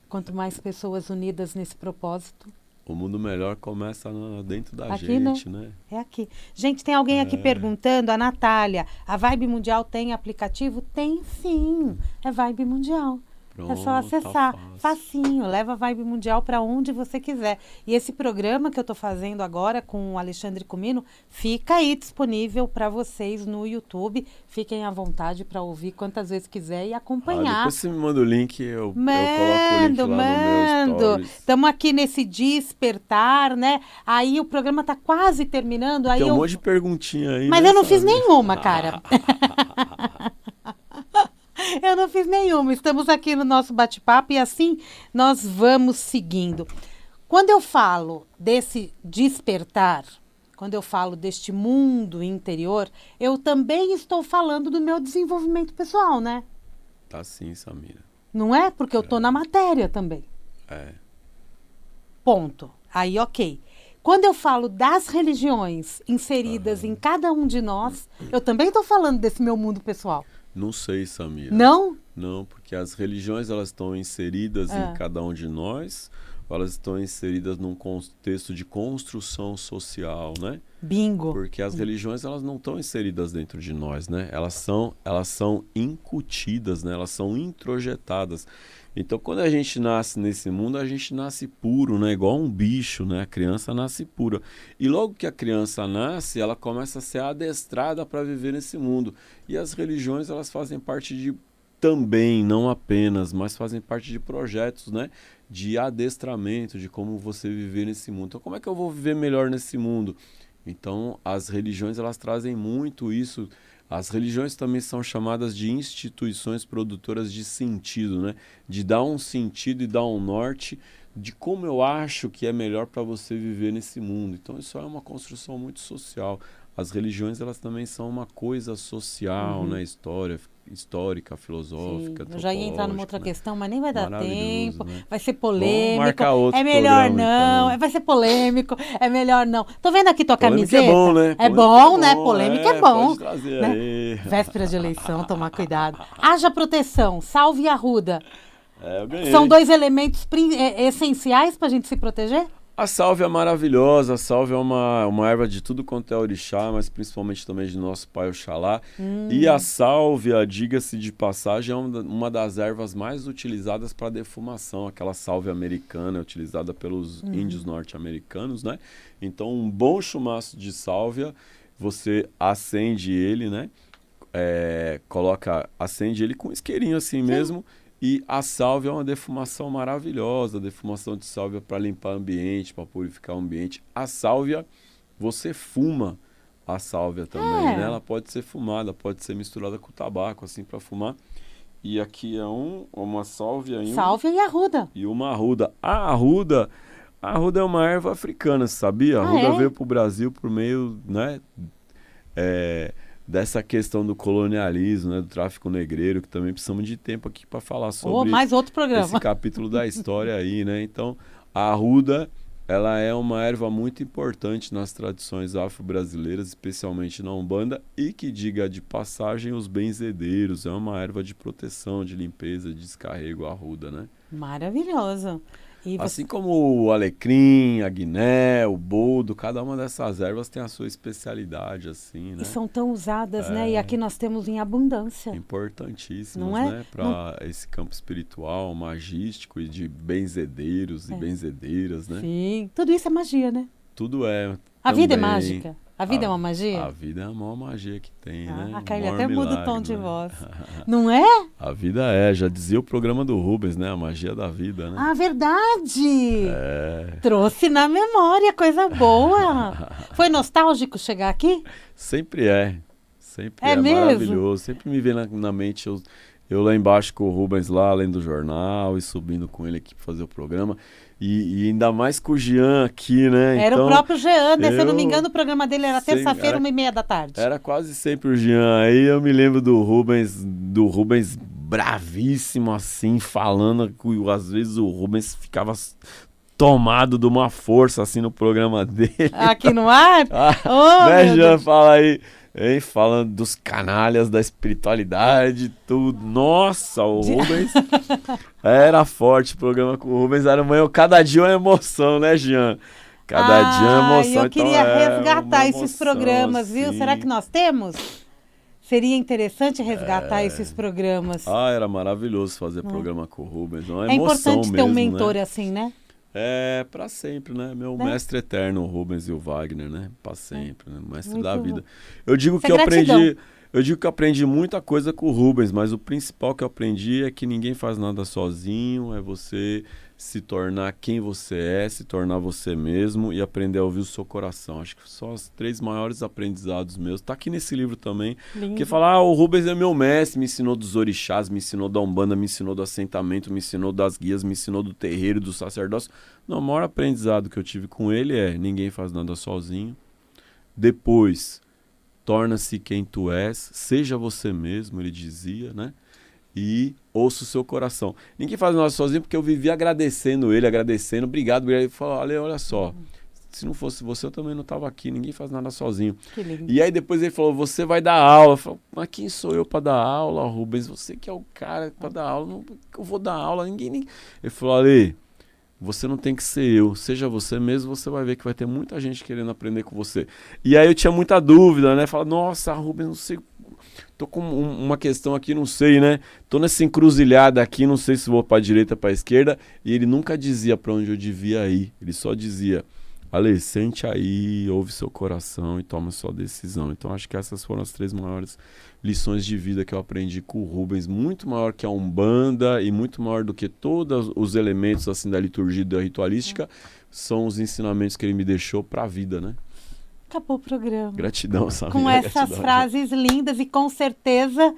Quanto mais pessoas unidas nesse propósito. O mundo melhor começa dentro da aqui, gente, né? É aqui. Gente, tem alguém aqui perguntando, a Natália, a Vibe Mundial tem aplicativo? Tem sim, é Vibe Mundial. Pronto, é só acessar, tá fácil. facinho, leva a Vibe Mundial para onde você quiser. E esse programa que eu estou fazendo agora com o Alexandre Comino, fica aí disponível para vocês no YouTube. Fiquem à vontade para ouvir quantas vezes quiser e acompanhar. Depois você me manda o link, eu coloco o link lá no meu stories. Estamos aqui nesse despertar, né? Aí o programa está quase terminando. Aí Tem um monte de perguntinha aí. Mas né, eu não fiz sabe? nenhuma, cara. Eu não fiz nenhuma. Estamos aqui no nosso bate-papo e assim nós vamos seguindo. Quando eu falo desse despertar, quando eu falo deste mundo interior, eu também estou falando do meu desenvolvimento pessoal, né? Tá sim, Samira. Não é? Porque eu estou na matéria também. Ponto. Aí, ok. Quando eu falo das religiões inseridas em cada um de nós, eu também estou falando desse meu mundo pessoal. Não sei, Samira. Não? Não, porque as religiões elas estão inseridas em cada um de nós, ou elas estão inseridas num contexto de construção social, né? Bingo. Porque as religiões elas não estão inseridas dentro de nós, né? Elas são incutidas, né? Elas são introjetadas. Então, quando a gente nasce nesse mundo, a gente nasce puro, né? Igual um bicho, né? A criança nasce pura. E logo que a criança nasce, ela começa a ser adestrada para viver nesse mundo. E as religiões, elas fazem parte de também, não apenas, mas fazem parte de projetos, né? De adestramento, de como você viver nesse mundo. Então, como é que eu vou viver melhor nesse mundo? Então, as religiões, elas trazem muito isso. As religiões também são chamadas de instituições produtoras de sentido, né? De dar um sentido e dar um norte de como eu acho que é melhor para você viver nesse mundo. Então, isso é uma construção muito social. As religiões, elas também são uma coisa social, né? Histórica, filosófica, eu já ia entrar numa outra questão, mas nem vai dar tempo. Né? Vai ser polêmico. Vamos marcar outro é melhor programa, não. então. Vai ser polêmico. É melhor não. Tô vendo aqui tua Polêmica camiseta. É bom, né? É bom, né? Polêmica é bom. Pode trazer né? aí. Véspera de eleição, tomar cuidado. Haja proteção, salve e arruda. Eu ganhei. São dois elementos essenciais para a gente se proteger? A sálvia é maravilhosa, a sálvia é uma erva de tudo quanto é orixá, mas principalmente também de nosso pai Oxalá. E a sálvia, diga-se de passagem, é uma das ervas mais utilizadas para defumação, aquela sálvia americana utilizada pelos índios norte-americanos, né? Então, um bom chumaço de sálvia, você acende ele, né? Acende ele com isqueirinho assim mesmo. E a sálvia é uma defumação maravilhosa, defumação de sálvia para limpar o ambiente, para purificar o ambiente. A sálvia, você fuma a sálvia também, né? Ela pode ser fumada, pode ser misturada com tabaco, assim, para fumar. E aqui é uma sálvia. Sálvia e arruda. E uma arruda. A arruda é uma erva africana, você sabia? A arruda veio para o Brasil por meio, né? Dessa questão do colonialismo, né, do tráfico negreiro, que também precisamos de tempo aqui para falar sobre mais outro programa. Esse capítulo da história aí, né? Então, a arruda, ela é uma erva muito importante nas tradições afro-brasileiras, especialmente na Umbanda, e que, diga de passagem, os benzedeiros, é uma erva de proteção, de limpeza, de descarrego, a arruda, né? Maravilhoso. Assim como o alecrim, a guiné, o boldo, cada uma dessas ervas tem a sua especialidade, assim, né? E são tão usadas, né? E aqui nós temos em abundância. Importantíssimas, não é? Né? Para esse campo espiritual, magístico e de benzedeiros e benzedeiras, né? Sim, tudo isso é magia, né? Tudo é. A vida é mágica? A vida é uma magia? A vida é a maior magia que tem, né? A Carly até muda o tom de né? voz. Não é? A vida já dizia o programa do Rubens, né? A magia da vida, né? Ah, verdade! Trouxe na memória, coisa boa. Foi nostálgico chegar aqui? Sempre é. Sempre É mesmo? maravilhoso. Sempre me vem na mente eu lá embaixo com o Rubens lá, lendo o jornal e subindo com ele aqui para fazer o programa. E ainda mais com o Jean aqui, né? Era então, o próprio Jean, né? Se eu não me eu- engano, o programa dele era Sim, terça-feira, 1h30 da tarde. era quase sempre o Jean. Aí eu me lembro do Rubens bravíssimo assim, falando. Às vezes o Rubens ficava tomado de uma força assim no programa dele. Aqui no ar? Ah, Oh, né, meu Jean? Deus. Fala aí. Hein, falando dos canalhas, da espiritualidade, tudo. Nossa, o Rubens era forte. O programa com o Rubens era cada dia uma emoção, né, Jean? Cada dia uma emoção. Eu queria então, resgatar uma esses emoção, programas, viu? assim. Será que nós temos? Seria interessante resgatar esses programas. Ah, era maravilhoso fazer programa com o Rubens. Uma É emoção importante ter um mesmo, mentor né? assim, né? É, pra sempre, né? Meu Né? mestre eterno, o Rubens e o Wagner, né? Pra sempre, né? Mestre Muito da bom. vida. Eu digo Isso que é gratidão. eu digo que eu aprendi muita coisa com o Rubens, mas o principal que eu aprendi é que ninguém faz nada sozinho, é você se tornar quem você é, se tornar você mesmo e aprender a ouvir o seu coração. Acho que são os 3 maiores aprendizados meus. Tá aqui nesse livro também. Lindo. Porque falar, o Rubens é meu mestre, me ensinou dos orixás, me ensinou da Umbanda, me ensinou do assentamento, me ensinou das guias, me ensinou do terreiro, do sacerdócio. Não, o maior aprendizado que eu tive com ele é ninguém faz nada sozinho. Depois, torna-se quem tu és, seja você mesmo, ele dizia, né? E ouça o seu coração. Ninguém faz nada sozinho porque eu vivi agradecendo ele, obrigado. Ele falou, olha só, se não fosse você eu também não estava aqui, ninguém faz nada sozinho. Que lindo. E aí depois ele falou, você vai dar aula. Eu falei, mas quem sou eu para dar aula, Rubens? Você que é o cara para dar aula, não, eu vou dar aula, ninguém... Ele falou, Ale, você não tem que ser eu, seja você mesmo, você vai ver que vai ter muita gente querendo aprender com você. E aí eu tinha muita dúvida, né? Fala, nossa, Rubens, não sei, tô com uma questão aqui, não sei, né? Tô nessa encruzilhada aqui, não sei se vou pra direita, pra esquerda. E ele nunca dizia pra onde eu devia ir, ele só dizia, Ale, sente aí, ouve seu coração e toma sua decisão. Então acho que essas foram as 3 maiores lições de vida que eu aprendi com o Rubens, muito maior que a Umbanda e muito maior do que todos os elementos assim da liturgia e da ritualística, são os ensinamentos que ele me deixou para a vida, né? Acabou o programa. Gratidão, Samira. Com essas gratidão, frases lindas e com certeza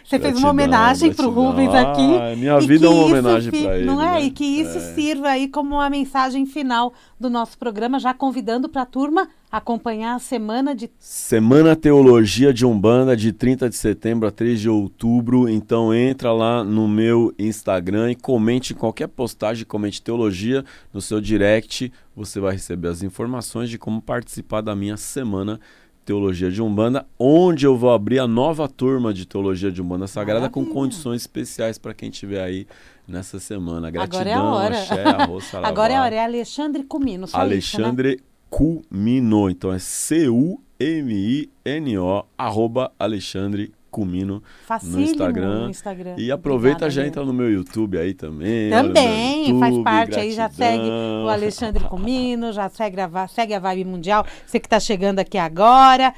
você fez uma Gratidão, homenagem para o gratidão. Rubens aqui. Minha E vida é que uma isso homenagem para ele, não é? né? E que isso sirva aí como uma mensagem final do nosso programa, já convidando para a turma acompanhar a Semana Teologia de Umbanda, de 30 de setembro a 3 de outubro. Então entra lá no meu Instagram e comente em qualquer postagem, comente teologia no seu direct. Você vai receber as informações de como participar da minha Semana Teologia de Umbanda, onde eu vou abrir a nova turma de Teologia de Umbanda Sagrada com condições especiais para quem estiver aí nessa semana. Gratidão, Agora é a hora. axé, arroz, saravá. Agora é a hora, é Alexandre Cumino, só Alexandre isso, né? Cumino, então é Cumino, @Alexandre Cumino Facílimo no Instagram. E aproveita, Obrigada, já viu? entra no meu YouTube aí também. Também, olha no meu faz YouTube, parte aí, já segue gratidão. o Alexandre Cumino, já segue a Vibe Mundial, você que está chegando aqui agora.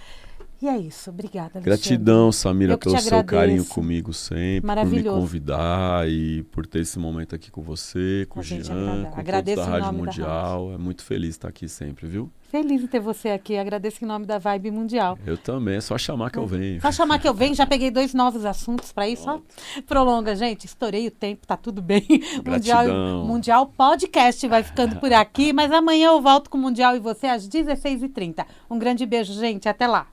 E é isso, obrigada, Alexandre. Gratidão, Samira, Eu que pelo te seu carinho agradeço. comigo sempre, por me Maravilhoso. convidar e por ter esse momento aqui com você, com A o gente Jean, com agradeço todos da em Rádio nome da Mundial. É muito feliz estar aqui sempre, viu? Feliz em ter você aqui, agradeço em nome da Vibe Mundial. Eu também, é só chamar que eu venho. Só chamar que eu venho, já peguei 2 novos assuntos para isso, ó. Prolonga, gente, estourei o tempo, tá tudo bem. Gratidão. Mundial Podcast vai ficando por aqui, mas amanhã eu volto com o Mundial e você às 16h30. Um grande beijo, gente, até lá.